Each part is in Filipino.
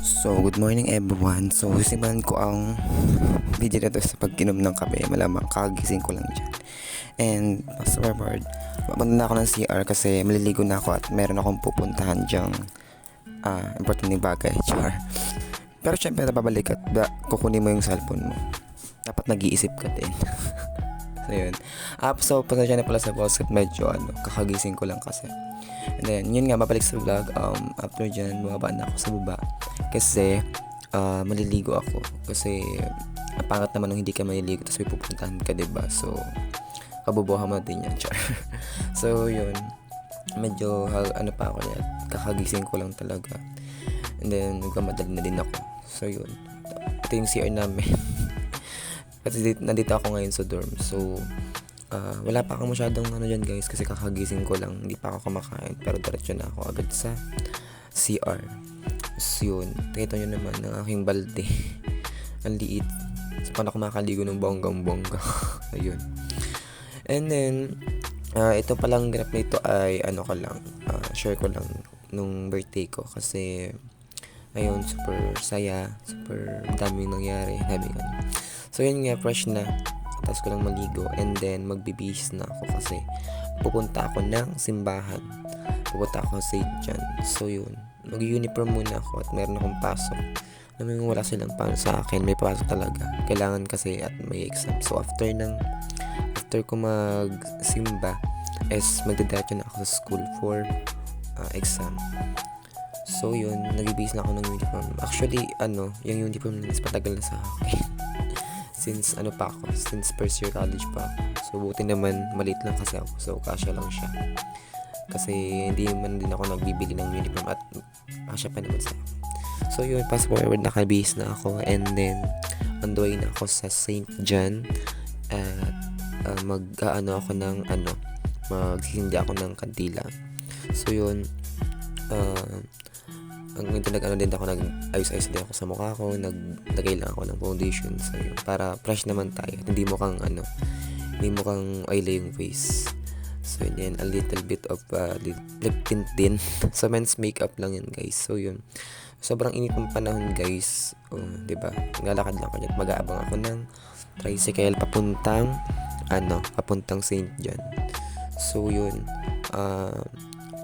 So, good morning everyone. So, simulan ko ang video na to sa pag-inom ng kape. Malamang kagising ko lang dyan. And, fast forward, papunta na ako ng CR kasi maliligo na ako at meron akong pupuntahan dyang important na bagay. Char. Pero syempre, napabalik at kukunin mo yung cellphone mo. Dapat nag-iisip ka din. So, yun. So, pasensya na pala sa voice at medyo kakagising ko lang kasi. And then, yun nga, mabalik sa vlog. After dyan, bumaba na ako sa baba. Kasi, maliligo ako. Kasi, ang pangat naman nung hindi ka maliligo, tapos may pupuntahan ka, diba? So, kabubuhan mo din yan, char. So, yun. Medyo, pa ako yan. Kakagising ko lang talaga. And then, nagkamadali na din ako. So, yun. Ito yung CR namin. Kasi nandito ako ngayon sa dorm. So, wala pa ako masyadong dyan guys kasi kakagising ko lang, hindi pa ako kumakain pero diretso na ako agad sa CR. So yun, tingnan nyo naman ng aking balde. Ang liit. So paano ako makakaligo ng bonggang-bongga. Ayun. And then ito palang graph na ito ay share ko lang nung birthday ko kasi ayun, super saya, super daming nangyari, So yun nga, fresh na. Tapos ko lang maligo and then magbibihis na ako kasi pupunta ako ng simbahan. Pupunta ako sa St. John. So yun, mag-uniform muna ako at meron akong pasok. Alam mo, wala silang paano sa akin, may pasok talaga. Kailangan kasi at may exam. So after ko magsimba is magdadiretso na ako sa school for exam. So yun, nagbibihis na ako ng uniform. Actually, yung uniform is patagal na sa akin. Since first year college pa ako. So buti naman maliit lang kasi ako. So kasya lang siya. Kasi hindi man din ako nagbibili ng uniform at kasya pa naman sa akin. So yun, fast forward, nakabihis na ako and then on the way na ako sa St. John at magsisindi ako ng kandila. So yun, nag-ayos-ayos din ako sa mukha ko, naglagay lang ako ng foundation so yun, para fresh naman tayo, hindi mo kang oily yung face. So yun, a little bit of lip tint din. So men's makeup lang yun guys. So yun, sobrang init ng panahon guys. Diba, ngalakad lang ako dyan, mag-aabang ako ng tricycle papuntang St. John. So yun,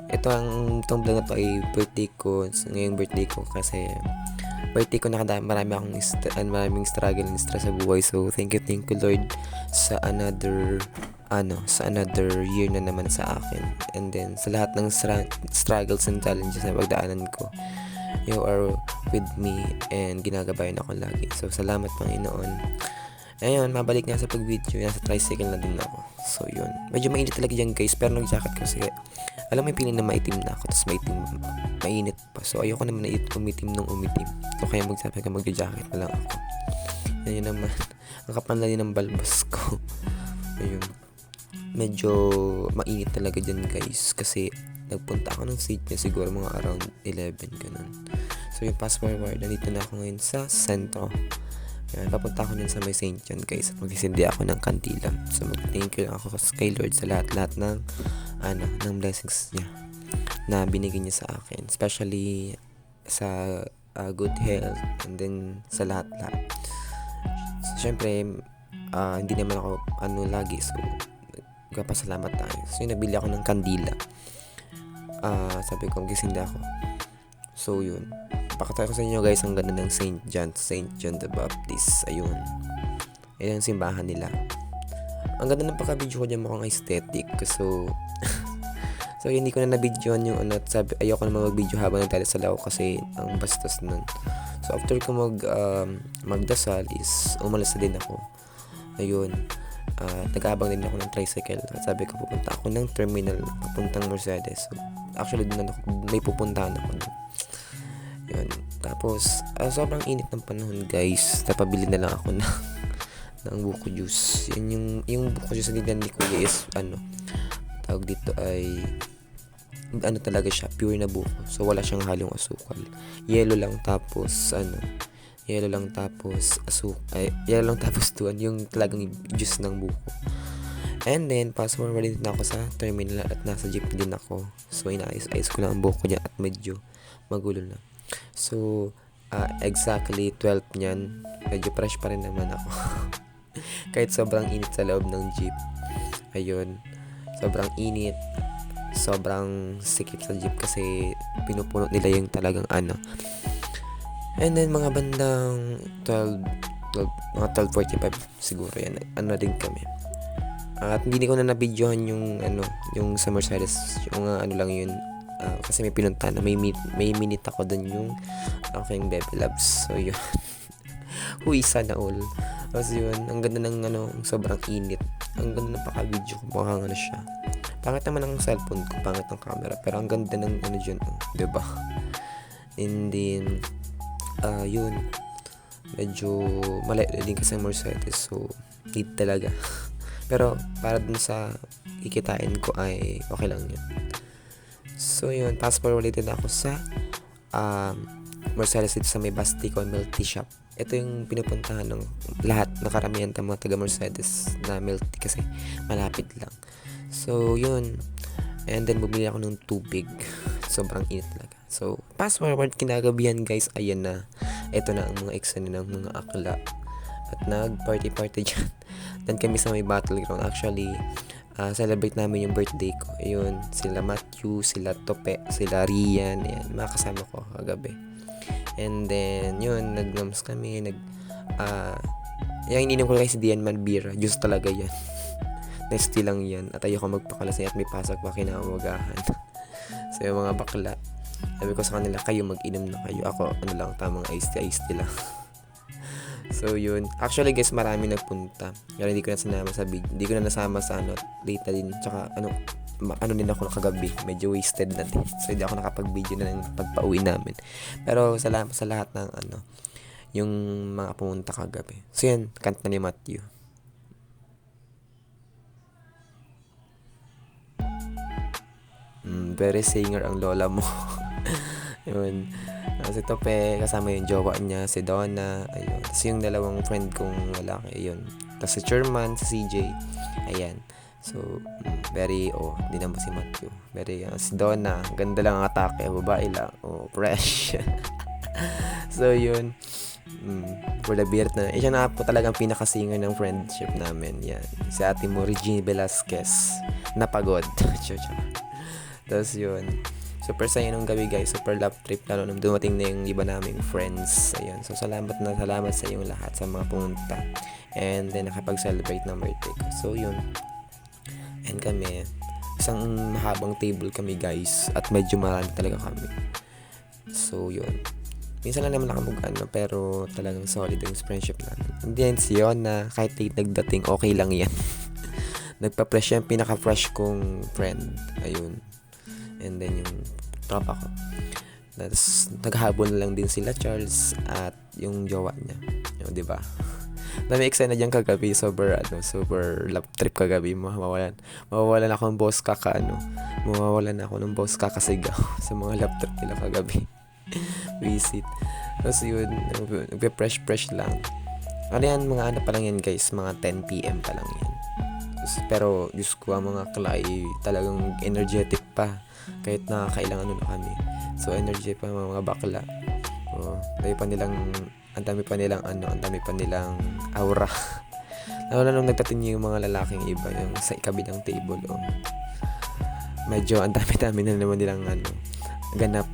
itong vlog na to ay birthday ko. Ngayong birthday ko kasi birthday ko maraming struggle and stress sa buhay. So thank you Lord sa another year na naman sa akin. And then sa lahat ng struggles and challenges na pagdaanan ko, you are with me and ginagabayan ako lagi. So salamat Panginoon. Ayun, mabalik nga sa pag-video. Nasa tricycle na din ako. So yun, medyo mainit talaga dyan guys, pero nag-jacket ko kasi alam mo yung feeling na maitim na ako, tapos mainit pa. So ayoko naman na umitim nung umitim. So kaya magsabi ka, mag-jacket na lang ako. Ayun naman, ang kapal na din ng balbas ko. Ayun, medyo mainit talaga dyan guys kasi nagpunta ako ng seat niya siguro mga around 11 ganun. So yung fast forward, nandito na ako ngayon sa sentro. Yan, papunta ako dyan sa may St. John guys at magsisindi ako ng kandila. So mag-thank you lang ako kay Lord sa lahat ng blessings niya na binigay niya sa akin, especially sa good health and then sa lahat. So syempre hindi naman ako lagi, so magpapasalamat tayo. So yun, nabili ako ng kandila. Sabi ko gisindi ako. So yun, pakatay ko sa inyo guys ang ganda ng St. John the Baptist. Ayun, ang simbahan nila. Ang ganda ng pagka-video ko dyan, mukhang aesthetic. So hindi ko na na-videoan yung sabi, ayoko na mag-video habang nagdadasal ako kasi ang bastos nun. So after ko magdasal is umalis na din ako. Ayun, nag-aabang din ako ng tricycle. Sabi ko pupunta ako ng terminal papuntang Mercedes. So actually may pupuntahan ako dun. Yun. Tapos sobrang init ng panahon guys, napabili na lang ako ng buko juice. Yun yung buko juice na ni Kuya is tawag dito ay talaga siya, pure na buko. So wala siyang halong asukal. Yellow lang tapos tuwan yung talagang juice ng buko. And then fast forward din ako sa terminal at nasa jeep din ako. So inaayos-ayos ko lang ang buko niya at medyo magulo na. So exactly 12 niyan. Medyo fresh pa rin naman ako. Kahit sobrang init sa loob ng jeep. Ayun. Sobrang init. Sobrang sikip sa jeep kasi pinupuno nila yung talagang ano. And then mga bandang 12 mga 12:45 siguro yan. Ano din kami. At hindi ko na na-videohan yung sa Mercedes, yung ano lang yun. Kasi may pinunta na may minute ako doon yung aking baby loves. So yun. Huy, sana all. Kasi yun, ang ganda ng sobrang init. Ang ganda ng paka-video ko, mukhang siya. Pangit naman ang cellphone ko, pangit ang camera, pero ang ganda ng dyan, diba? And then, yun, medyo malayo din kasi ang Mercedes, so need talaga. Pero para dun sa kikitain ko ay okay lang yun. So yun, fast forward din ako sa Mercedes dito sa may Bastico Milk Tea Shop. Ito yung pinupuntahan ng lahat, nakaramihan ng mga taga Mercedes na milk tea kasi malapit lang. So yun, and then bumili ako ng tubig. Sobrang init talaga. So fast forward kinagabihan guys, ayan na. Ito na ang mga eksena ng mga akla. At nag-party dyan. Then kami sa may battleground. Actually, celebrate namin yung birthday ko. Ayun, sila Matthew, sila Tope, sila Rian. Ayan, mga kasama ko kagabi. And then, yun, nag-nums kami. Yung ininom ko guys, Dian Malbira. Juice talaga yan. Nesty lang yan. At ayoko magpakalasay at may pasok pa kinamagahan. So, yung mga bakla, sabi ko sa kanila, kayo mag-inom na kayo. Ako, tamang iced tea lang. So yun, actually guys, marami nagpunta. Pero hindi ko na sinama sa video. Hindi ko na nasama sa data din. Tsaka din ako kagabi. Medyo wasted na din. So hindi ako nakapag-video na ng pagpa-uwi namin. Pero salamat sa lahat ng yung mga pumunta kagabi. So yan, kanta ni Matthew. Very singer ang lola mo. Yun. Si Tope, kasama yung jowa niya, si Donna, ayun. Tapos yung dalawang friend kong lalaki, ayun. Tapos si Sherman, si CJ, ayan. So, hindi naman si Matthew. Si Donna, ganda lang ang atake, babae lang, fresh. So, yun. For the beard na, siya na po talagang pinakasinger ng friendship namin, yan. Si ate mo, Regine Velasquez, napagod. Tapos yun. Super saya nung gabi guys, super love trip lalo nung dumating na yung iba naming friends. Ayun. So salamat sa inyong lahat sa mga pumunta. And then nakapag-celebrate ng birthday ko. So yun. And kami, isang mahabang table kami guys at medyo marami talaga kami. So yun. Minsan lang naman nakamag pero talagang solid yung friendship namin. And then si Yona, kahit late nagdating, okay lang yan. Nagpa-fresh yan, pinaka-fresh kong friend. Ayun. And then yung tropa ko. Tapos naghabol na lang din sila Charles at yung jowa niya. Yung, di ba? Dami eksena diyan kagabi, super love trip kagabi. Mawawalan ako ng boss mawawalan ako ng boss kakasigaw sa mga love trip nila kagabi. Visit. Tapos yun, nagpe-fresh lang. Mga pa lang yan guys, mga 10 PM pa lang yan. Pero Diyos ko, ang mga klay talagang energetic pa kahit nakakailangan na kami. So energy pa mga bakla. Ang dami pa nilang aura. Lalo nung nagtatin yung mga lalaking iba yung sa kabilang table. Medyo ang dami na naman nilang ganap.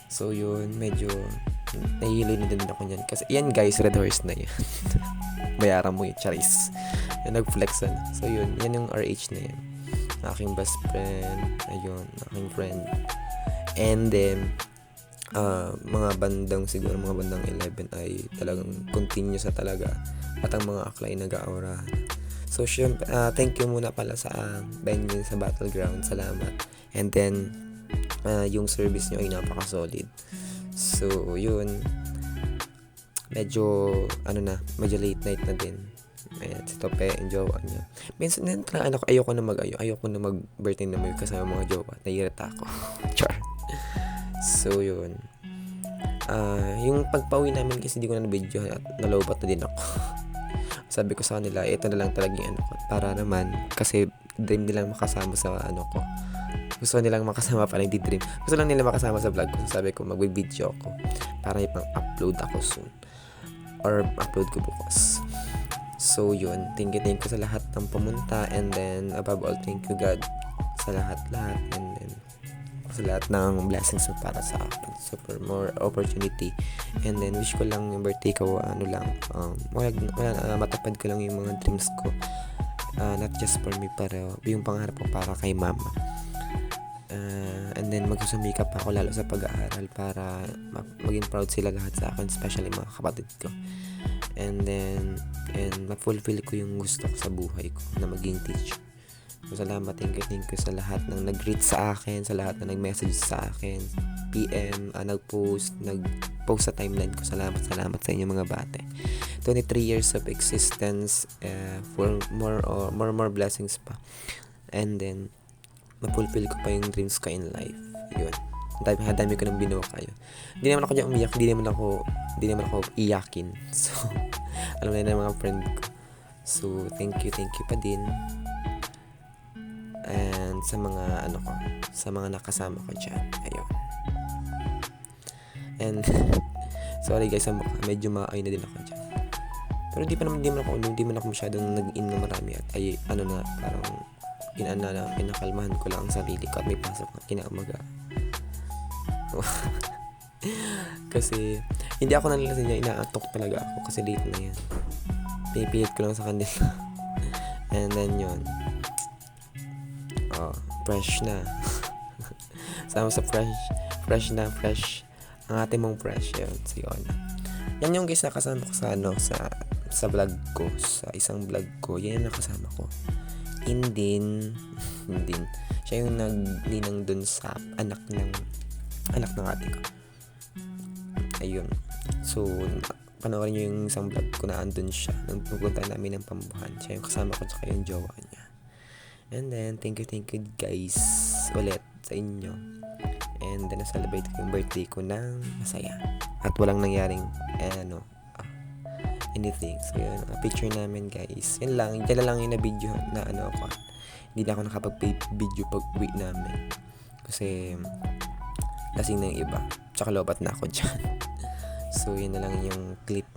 So yun, medyo nahihilo na din ako niyan. Kasi yan guys, red horse na yan. Bayaran mo yung charis. Nag-flex na. So yun, yan yung RH na yan. Aking best friend, ayun, aking friend. And then mga bandang 11 ay talagang continuous na talaga at ang mga akla ay nag-aura. So syempre, thank you muna pala sa venue sa Battleground, salamat. And then yung service nyo ay napaka-solid. So yun, medyo late night na din. Ayan, si Tope, yung jowa niya. Minsan ayoko na mag-birthday na may kasama mga jowa. Naiirita ako. Char. So, yun. Yung pagpauwi namin kasi hindi ko na na-video at nalobat na din ako. Sabi ko sa kanila, ito na lang talaga yung ko. Para naman, kasi dream nila makasama sa gusto nilang makasama pa nagdi-dream. Gusto lang nila makasama sa vlog ko. So sabi ko mag-video ako para ipang-upload ako soon. Or upload ko bukas. So yun, thank you sa lahat ng pumunta, and then above all, thank you God sa lahat-lahat, and then sa lahat ng blessings mo para sa akin. Super more opportunity, and then wish ko lang yung birthday ko, matapad ko lang yung mga dreams ko, not just for me, pero yung pangarap ko para kay mama. And then magsusumikap pa ako lalo sa pag-aaral para maging proud sila lahat sa akin, especially mga kapatid ko. And ma-fulfill ko yung gusto ko sa buhay ko na maging teacher. So, salamat, thank you sa lahat ng nag-greet sa akin, sa lahat na nag-message sa akin, PM, nag-post sa timeline ko. Salamat sa inyo mga bate. 23 years of existence, for more blessings pa. And then ma-fulfill ko pa yung dreams ko in life. Yun. Dami ko nang binuo kayo. Hindi naman ako dyan umiyak, hindi naman ako iyakin. So, alam na yung mga friend ko. So, thank you pa din. And sa mga sa mga nakasama ko dyan. Ayun. And sorry guys, medyo maaay na din ako dyan. Pero di man ako masyadong nag-in na marami, at parang pinakalmahan ko lang ang sarili ko at may pasok na kinaumaga. Kasi hindi ako nalalasing niya, inaatok talaga ako kasi late na yan. Pinipilit ko lang sa kanila. And then yun, fresh na. Sama sa fresh ang ating mong fresh. Yun, si Ona. Yan yung guys nakasama ko sa vlog ko, sa isang vlog ko. Yan yung nakasama ko. Indin. Siya yung nagninang dun sa anak ng ate ko. Ayun. So, panoorin nyo yung isang vlog ko na andun siya. Nung pupunta namin ng Pambuhan. Siya yung kasama ko tsaka yung jowa niya. And then, thank you guys ulit sa inyo. And then, na-celebrate ko yung birthday ko ng masaya. At walang nangyaring anything. So, yun. Picture namin guys. Yun lang. Dala lang yung na-video na ako. Hindi na ako nakapag-video pag-uwi namin. Kasi lasing na yung iba. Tsaka lobat na ako dyan. So, yun na lang yung clip